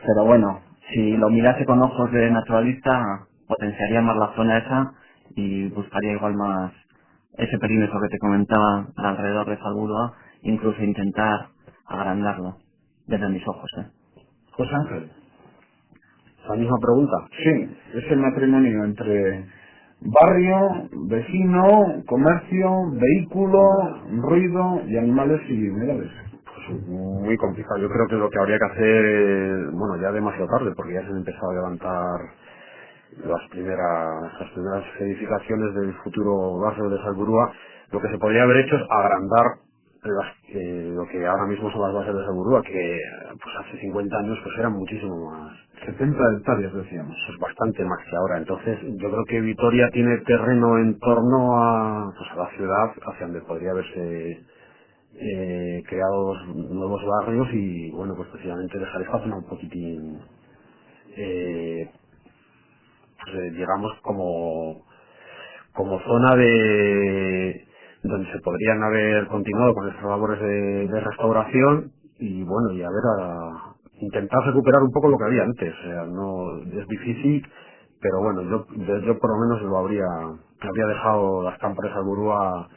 pero bueno, si lo mirase con ojos de naturalista, potenciaría más la zona esa y buscaría igual más ese perímetro que te comentaba alrededor de Salburua, incluso intentar agrandarlo desde mis ojos. José Ángel. ¿La misma pregunta? Sí, es el matrimonio entre barrio, vecino, comercio, vehículo, ruido y animales y humedales. Pues muy complicado. Yo creo que lo que habría que hacer, bueno, ya demasiado tarde, porque ya se han empezado a levantar las primeras edificaciones del futuro barrio de Salburua. Lo que se podría haber hecho es agrandar lo que ahora mismo son las bases de Salburua, que pues hace 50 años pues eran muchísimo más. 70 hectáreas decíamos. Es bastante más que ahora. Entonces yo creo que Vitoria tiene terreno en torno a la ciudad hacia donde podría haberse creado nuevos barrios y bueno, pues precisamente dejar esta zona un poquitín digamos como zona de donde se podrían haber continuado con estas labores de restauración y bueno, y intentar recuperar un poco lo que había antes. O sea, no es difícil, pero bueno, yo por lo menos habría dejado las cámparas de Salburua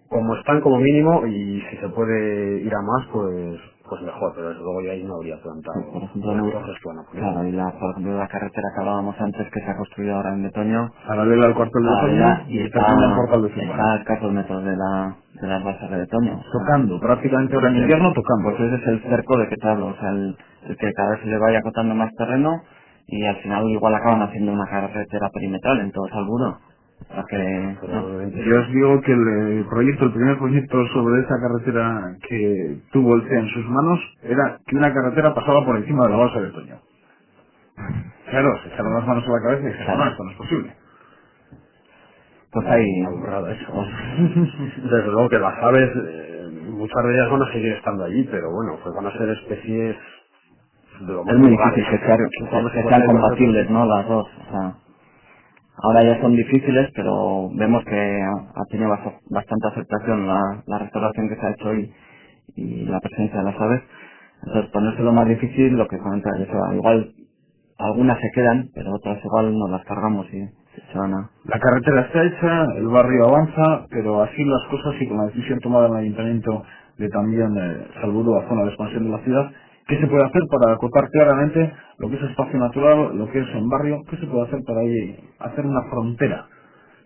como están como mínimo, y si se puede ir a más pues mejor, pero desde luego ya ahí no habría plantado Por ejemplo, claro, y por ejemplo la carretera que hablábamos antes, que se ha construido ahora en Betoño, Paralela al cuartel de Betoño y está en el portal de Zumbara. está a escasos metros de las bases de Betoño. Tocando, prácticamente ahora en invierno tocando. Pues ese es el cerco de que te hablo, o sea, el que cada vez se le vaya acotando más terreno y al final igual acaban haciendo una carretera perimetral en todo Salburua. Yo os digo que el primer proyecto sobre esa carretera que tuvo el CEA en sus manos era que una carretera pasaba por encima de la base de Betoño. Claro, se echaron las manos a la cabeza y dijeron, no, esto no es posible. Pues ahí... Aburrada eso. Desde luego que las aves, muchas de ellas van a seguir estando allí, pero bueno, pues van a ser especies de lo más es muy vulgares. difícil que sean compatibles, ¿no?, las dos. O sea, ahora ya son difíciles, pero vemos que ha tenido bastante aceptación la restauración que se ha hecho y la presencia de las aves. Entonces, ponérselo más difícil, lo que comentas, igual algunas se quedan, pero otras igual nos las cargamos y se van a... La carretera está hecha, el barrio avanza, pero así las cosas y con la decisión tomada en el ayuntamiento de también Salburua, zona de expansión de la ciudad, ¿qué se puede hacer para acotar claramente lo que es espacio natural, lo que es en barrio? ¿Qué se puede hacer para ahí hacer una frontera?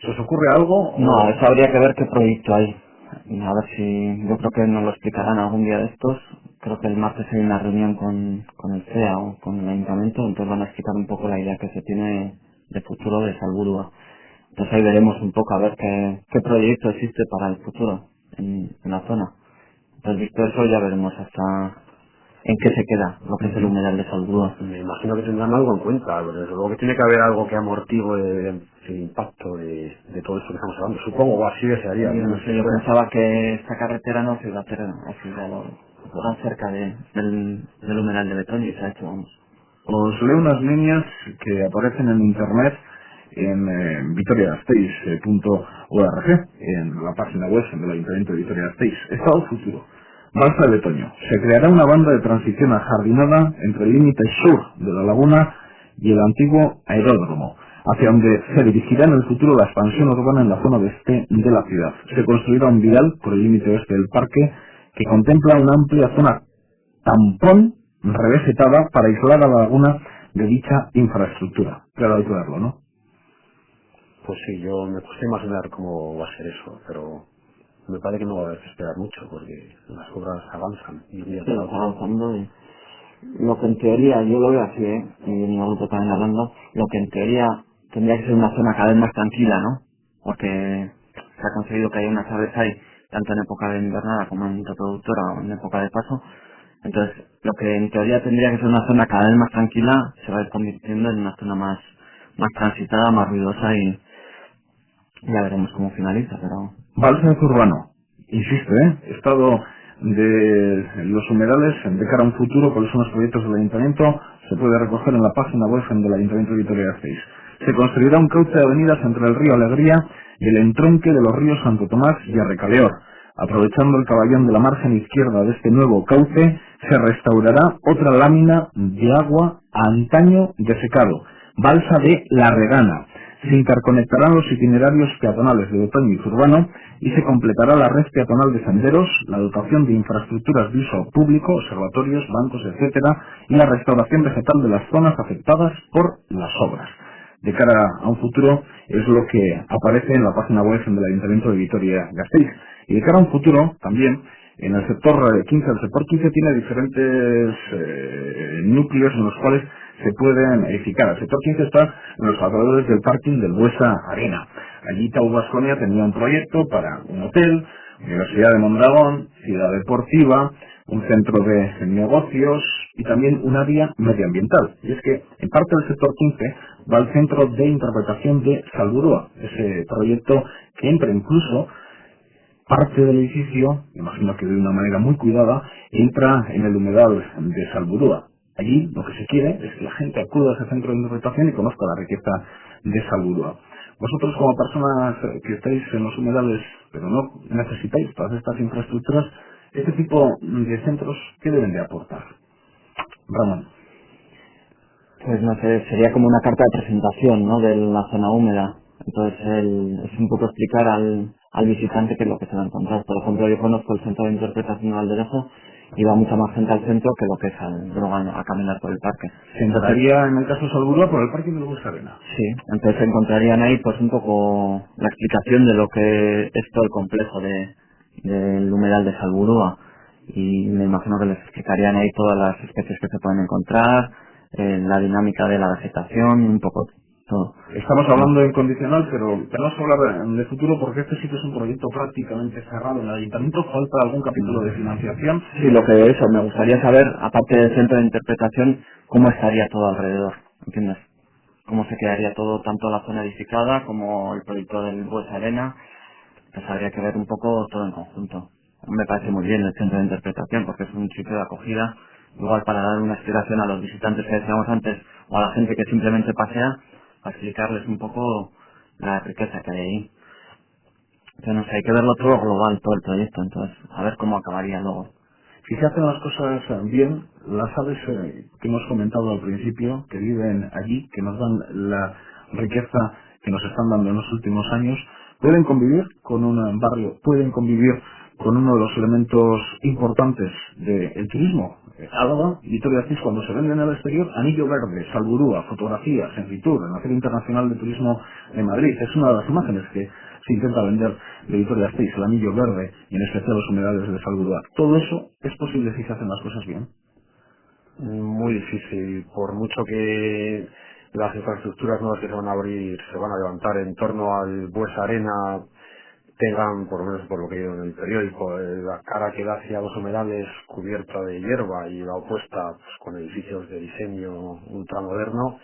¿Se os ocurre algo? No, eso habría que ver qué proyecto hay. A ver si... Yo creo que nos lo explicarán algún día de estos, creo que el martes hay una reunión con el CEA o con el ayuntamiento, entonces van a explicar un poco la idea que se tiene de futuro de Salburua. Entonces ahí veremos un poco a ver qué proyecto existe para el futuro en la zona. Entonces visto eso ya veremos hasta en qué se queda lo que es el humedal de Salburua. Me imagino que tendrán algo en cuenta, pero desde luego que tiene que haber algo que amortigue el impacto de todo esto que estamos hablando. Supongo, o así desearía. Yo no sé, yo pensaba que esta carretera no se iba a hacer así tan cerca del humedal de Betoño y se ha hecho, vamos. Os leo unas líneas que aparecen en internet en vitoriagasteiz.org, en la página web del Ayuntamiento de Vitoria-Gasteiz. Estado futuro. Balsa de Betoño. Se creará una banda de transición ajardinada entre el límite sur de la laguna y el antiguo aeródromo, hacia donde se dirigirá en el futuro la expansión urbana en la zona oeste de la ciudad. Se construirá un vial por el límite oeste del parque que contempla una amplia zona tampón revegetada para aislar a la laguna de dicha infraestructura. Claro, hay que verlo, ¿no? Pues sí, yo me cuesta imaginar cómo va a ser eso, pero me parece que no va a haber que esperar mucho porque las obras avanzan y un día Sí, está avanzando y lo que en teoría, yo lo veo así, y en mi grupo también hablando, lo que en teoría tendría que ser una zona cada vez más tranquila, ¿no? Porque se ha conseguido que haya unas aves ahí, tanto en época de invernada como en reproductora o en época de paso. Entonces, lo que en teoría tendría que ser una zona cada vez más tranquila, se va a ir convirtiendo en una zona más transitada, más ruidosa y ya veremos cómo finaliza, pero... Balsa urbano. Insisto, estado de los humedales de cara a un futuro, cuáles son los proyectos del Ayuntamiento, se puede recoger en la página web del Ayuntamiento de Vitoria-Gasteiz. Se construirá un cauce de avenidas entre el río Alegría y el entronque de los ríos Santo Tomás y Arrecaleor. Aprovechando el caballón de la margen izquierda de este nuevo cauce, se restaurará otra lámina de agua a antaño de secado, balsa de La Regana. Se interconectarán los itinerarios peatonales de Betoño y Zurbano y se completará la red peatonal de senderos, la dotación de infraestructuras de uso público, observatorios, bancos, etcétera, y la restauración vegetal de las zonas afectadas por las obras. De cara a un futuro es lo que aparece en la página web del Ayuntamiento de Vitoria-Gasteiz. Y de cara a un futuro, también, en el sector 15, el sector 15 tiene diferentes núcleos en los cuales se pueden edificar. El sector 15 está en los alrededores del parking del Buesa Arena. Allí Tau Baskonia tenía un proyecto para un hotel, Universidad de Mondragón, ciudad deportiva, un centro de negocios y también un área medioambiental. Y es que en parte del sector 15 va el centro de interpretación de Salburua, ese proyecto que entra incluso parte del edificio, imagino que de una manera muy cuidada, entra en el humedal de Salburua. Allí lo que se quiere es que la gente acuda a ese centro de interpretación y conozca la riqueza de Salburua. Vosotros como personas que estáis en los humedales, pero no necesitáis todas estas infraestructuras, este tipo de centros, ¿qué deben de aportar? Ramón. Pues no sé, sería como una carta de presentación, ¿no?, de la zona húmeda. Entonces es un poco explicar al visitante qué es lo que se va a encontrar. Por ejemplo, yo conozco el centro de interpretación de Valderejo y va mucha más gente al centro que lo que es a caminar por el parque. ¿Se entraría en el caso de Salburua por el parque de Buesa Arena? Sí, entonces encontrarían ahí pues un poco la explicación de lo que es todo el complejo del humedal de Salburua, y me imagino que les explicarían ahí todas las especies que se pueden encontrar, la dinámica de la vegetación, un poco todo. Estamos hablando en condicional, pero tenemos que hablar de futuro porque este sí que es un proyecto prácticamente cerrado en el ayuntamiento. ¿Falta algún capítulo de financiación? Sí, lo que eso, me gustaría saber, aparte del centro de interpretación, cómo estaría todo alrededor, ¿entiendes? Cómo se quedaría todo, tanto la zona edificada como el proyecto del Buesa Arena. Pues habría que ver un poco todo en conjunto. Me parece muy bien el centro de interpretación porque es un sitio de acogida, igual para dar una explicación a los visitantes que decíamos antes o a la gente que simplemente pasea, para explicarles un poco la riqueza que hay ahí. Entonces, no sé, hay que verlo todo global, todo el proyecto, entonces a ver cómo acabaría luego. Si se hacen las cosas bien, las aves que hemos comentado al principio, que viven allí, que nos dan la riqueza que nos están dando en los últimos años, pueden convivir con un barrio, pueden convivir con uno de los elementos importantes del turismo. Álava, Vitoria-Gasteiz, cuando se venden al exterior, Anillo Verde, Salburua, fotografías en Fitur, en la Feria Internacional de Turismo de Madrid. Es una de las imágenes que se intenta vender de Vitoria-Gasteiz, el anillo verde y en especial los humedales de Salburua. ¿Todo eso es posible si se hacen las cosas bien? Muy difícil, por mucho que las infraestructuras nuevas que se van a abrir, se van a levantar en torno al Buesa Arena, tengan, por lo menos por lo que he oído en el periódico, la cara que da hacia los humedales cubierta de hierba y la opuesta pues, con edificios de diseño ultramoderno.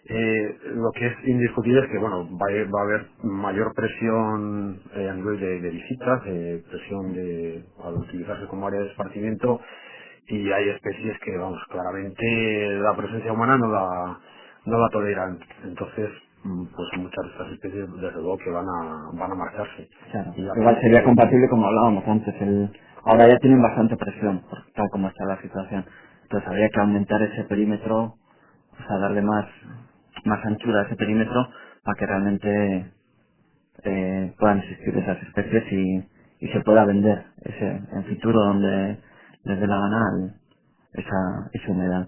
Lo que es indiscutible es que bueno va a haber mayor presión a nivel de visitas, presión al utilizarse como área de esparcimiento, y hay especies que vamos claramente la presencia humana no la toleran. Entonces pues muchas de estas especies desde luego que van a marcharse. Claro. Y Igual sería compatible como hablábamos antes. Ahora ya tienen bastante presión, tal como está la situación. Entonces habría que aumentar ese perímetro, o sea, darle más anchura a ese perímetro para que realmente puedan existir esas especies y se pueda vender en futuro donde les dé la gana esa humedad.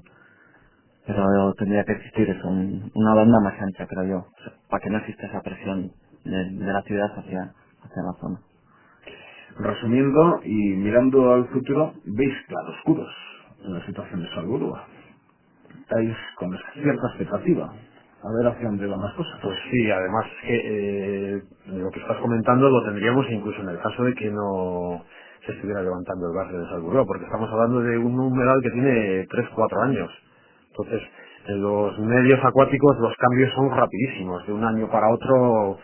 Pero tendría que existir eso, una banda más ancha, creo yo, o sea, para que no exista esa presión de la ciudad hacia la zona. Resumiendo y mirando al futuro, veis claroscuros en la situación de Salburua. Estáis con cierta expectativa a ver hacia dónde van las cosas. Pues sí, además que lo que estás comentando lo tendríamos incluso en el caso de que no se estuviera levantando el barrio de Salburua, porque estamos hablando de un humedal que tiene 3 o 4 años. Entonces, en los medios acuáticos los cambios son rapidísimos. De un año para otro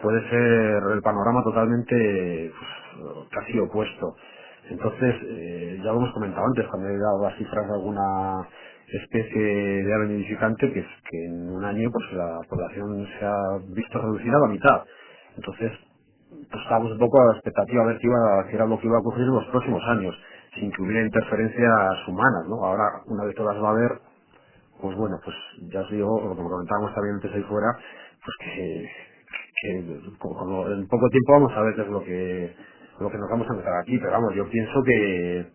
puede ser el panorama totalmente pues, casi opuesto. Entonces, ya lo hemos comentado antes, cuando he dado las cifras de alguna especie de ave nidificante, que es que en un año pues la población se ha visto reducida a la mitad. Entonces, pues estábamos un poco a la expectativa a ver qué era lo que iba a ocurrir en los próximos años, sin que hubiera interferencias humanas, ¿no? Ahora, una vez todas va a haber, pues bueno, pues ya os digo, lo que me comentábamos también antes ahí fuera, pues que en poco tiempo vamos a ver qué es lo que nos vamos a encontrar aquí, pero vamos, yo pienso que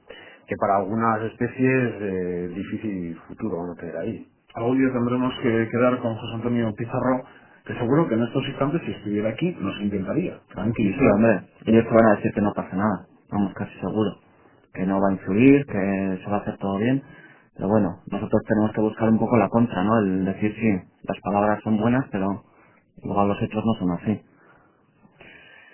para algunas especies difícil futuro van a tener ahí. Algún día tendremos que quedar con José Antonio Pizarro, que seguro que en estos instantes, si estuviera aquí, nos intentaría Sí, tranquilizar. hombre, ellos te van a decir que no pasa nada, vamos, casi seguro, que no va a influir, que se va a hacer todo bien, pero bueno, nosotros tenemos que buscar un poco la contra, ¿no? El decir sí, las palabras son buenas, pero igual los hechos no son así.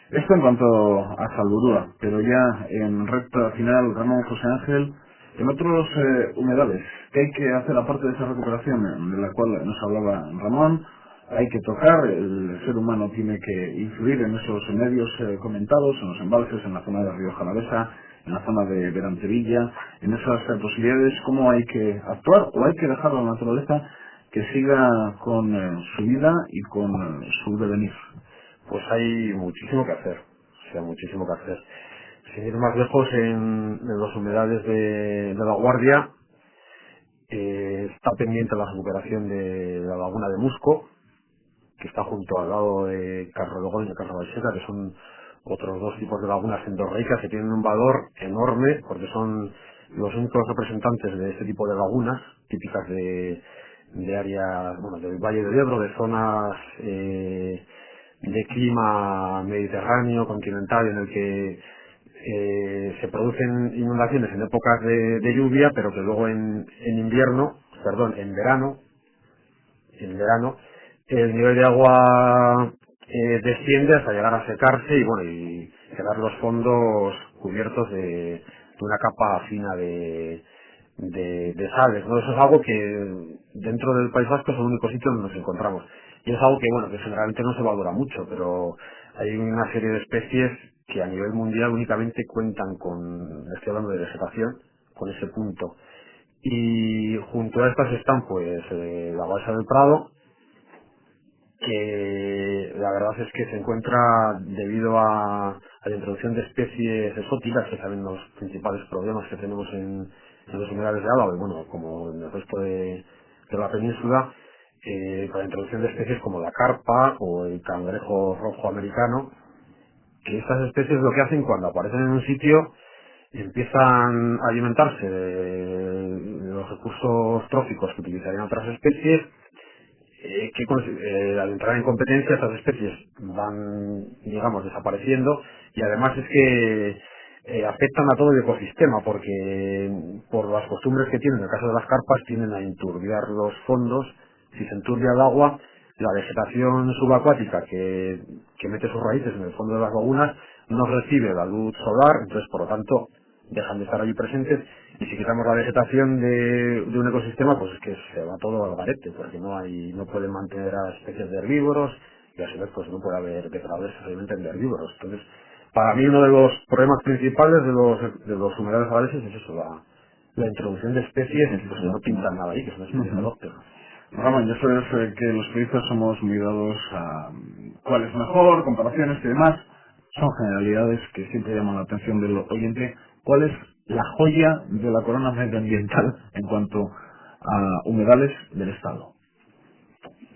Esto en cuanto a Salburua, pero ya en recta final, Ramón, José Ángel, en otros humedales, ¿qué hay que hacer aparte de esa recuperación de la cual nos hablaba Ramón? Hay que tocar, el ser humano tiene que influir en esos medios comentados, en los embalses, en la zona de Río Jalavesa, en la zona de Berantevilla, en esas posibilidades, ¿cómo hay que actuar? ¿O hay que dejar a la naturaleza que siga con su vida y con su devenir? Pues hay muchísimo que hacer, o sea, muchísimo que hacer. Sin ir más lejos, en los humedales de La Guardia está pendiente la recuperación de la laguna de Musco, que está junto al lado de Carrodogón y Carrobalseca, que son otros dos tipos de lagunas endorreicas que tienen un valor enorme porque son los únicos representantes de este tipo de lagunas típicas de áreas, bueno, del Valle del Ebro, de zonas de clima mediterráneo, continental, en el que se producen inundaciones en épocas de lluvia, pero que luego en verano, el nivel de agua desciende hasta llegar a secarse y bueno, y quedar los fondos cubiertos de una capa fina de sales, ¿no? Eso es algo que dentro del País Vasco es el único sitio donde nos encontramos. Y es algo que, bueno, que generalmente no se valora mucho, pero hay una serie de especies que a nivel mundial únicamente cuentan estoy hablando de vegetación, con ese punto. Y junto a estas están, pues, la balsa del Prado, que la verdad es que se encuentra debido a la introducción de especies exóticas, que saben los principales problemas que tenemos en los humedales de Álava, y bueno, como en el resto de la península, con la introducción de especies como la carpa o el cangrejo rojo americano, que estas especies lo que hacen cuando aparecen en un sitio empiezan a alimentarse de los recursos tróficos que utilizarían otras especies, al entrar en competencia estas especies van, digamos, desapareciendo, y además es que afectan a todo el ecosistema, porque por las costumbres que tienen, en el caso de las carpas, tienden a enturbiar los fondos. Si se enturbia el agua, la vegetación subacuática que mete sus raíces en el fondo de las lagunas no recibe la luz solar, entonces por lo tanto dejan de estar allí presentes, y si quitamos la vegetación de un ecosistema, pues es que se va todo al garete, porque no pueden mantener a especies de herbívoros, y a su vez pues no puede haber depredadores que se alimenten de herbívoros. Entonces, para mí uno de los problemas principales de los humedales galeses es eso, la introducción de especies pues, que no pintan nada ahí, que son especies autóctonas. Ramón, ya sabes que los periodistas somos muy dados a cuál es mejor, comparaciones y demás. Son generalidades que siempre llaman la atención del oyente. ¿Cuál es la joya de la corona medioambiental en cuanto a humedales del Estado?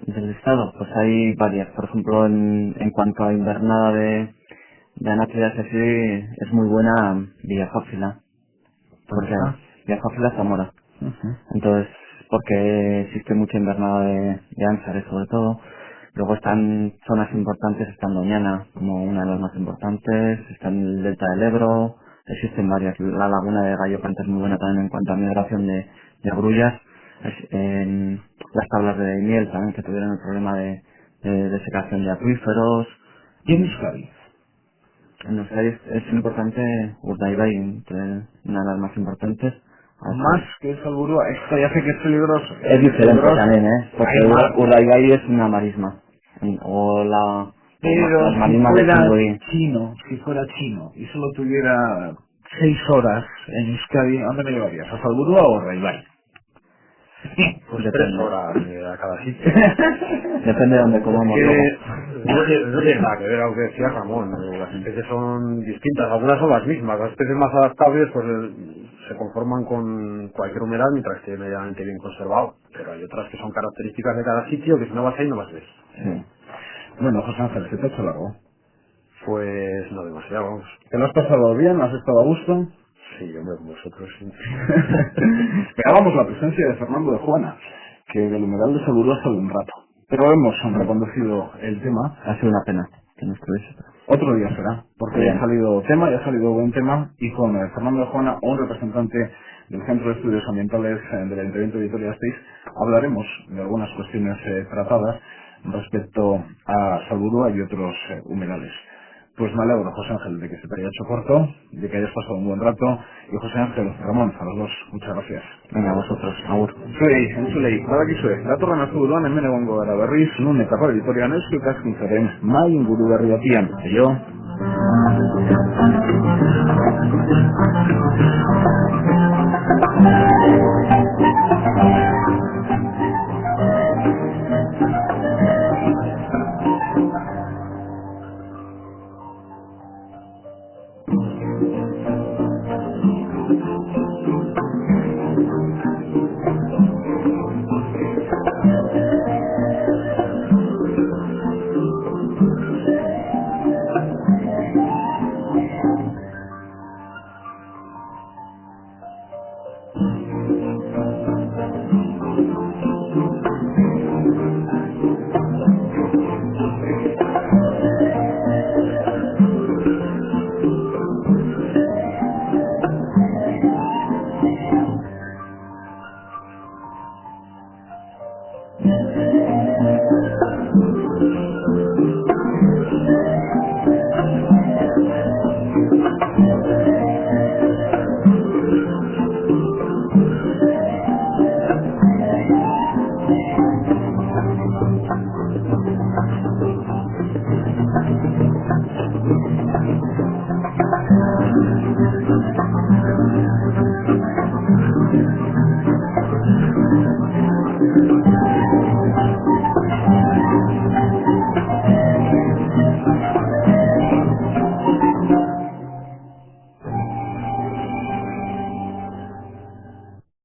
Del Estado, pues hay varias. Por ejemplo, en cuanto a invernada de anáfilas así, es muy buena Villafáfila. Porque Villafáfila Zamora. Entonces, porque existe mucha invernada de ánsares sobre todo. Luego están zonas importantes, está en Doñana como una de las más importantes, está en el delta del Ebro, existen varias. La laguna de Gallo Canta es muy buena también en cuanto a migración de grullas. En las tablas de miel también, que tuvieron el problema de secación de acuíferos. ¿Y en Euskadi? En Euskadi es importante Urdaibai, una de las más importantes. Más que Salburúa, esto ya sé que es peligroso. Es diferente también, porque Urdaibai es una marisma. O pero las marismas de Txingudi. si fuera chino y solo tuviera 6 horas en Euskadi, ¿a dónde me llevarías? ¿A Salburúa o Urdaibai? Pues 3 horas a cada sitio. Depende de dónde comamos. No tiene nada que ver a lo que decía Ramón. Las especies son distintas, algunas son las mismas. Las especies más adaptables pues se conforman con cualquier humedad mientras esté medianamente bien conservado. Pero hay otras que son características de cada sitio que si no vas ahí no las ves. Sí. Bueno, José Ángel, ¿se te ha hecho largo? Pues no demasiado, vamos. ¿Te lo has pasado bien? ¿Has estado a gusto? Sí, hombre, con vosotros sí. Esperábamos la presencia de Fernando de Juana, que del humedal de Salburúa sabe un rato. Pero hemos reconducido el tema. Ha sido una pena que no estuviese. Otro día será, porque ya ha salido tema, ya ha salido buen tema, y con Fernando de Juana, un representante del Centro de Estudios Ambientales del Ayuntamiento de Vitoria-Gasteiz, hablaremos de algunas cuestiones tratadas respecto a Salburúa y otros humedales. Pues me alegro, José Ángel, de que se te haya hecho corto, de que hayas pasado un buen rato, y José Ángel, Ramón, a los dos, muchas gracias. Venga, a vosotros, agur. Entzulei, badakizue, datorren asteburuan hemen egongo gara berriz, nun eta Vitoria Eusko ikaskuntzaren mai inguru berri batian. Aio.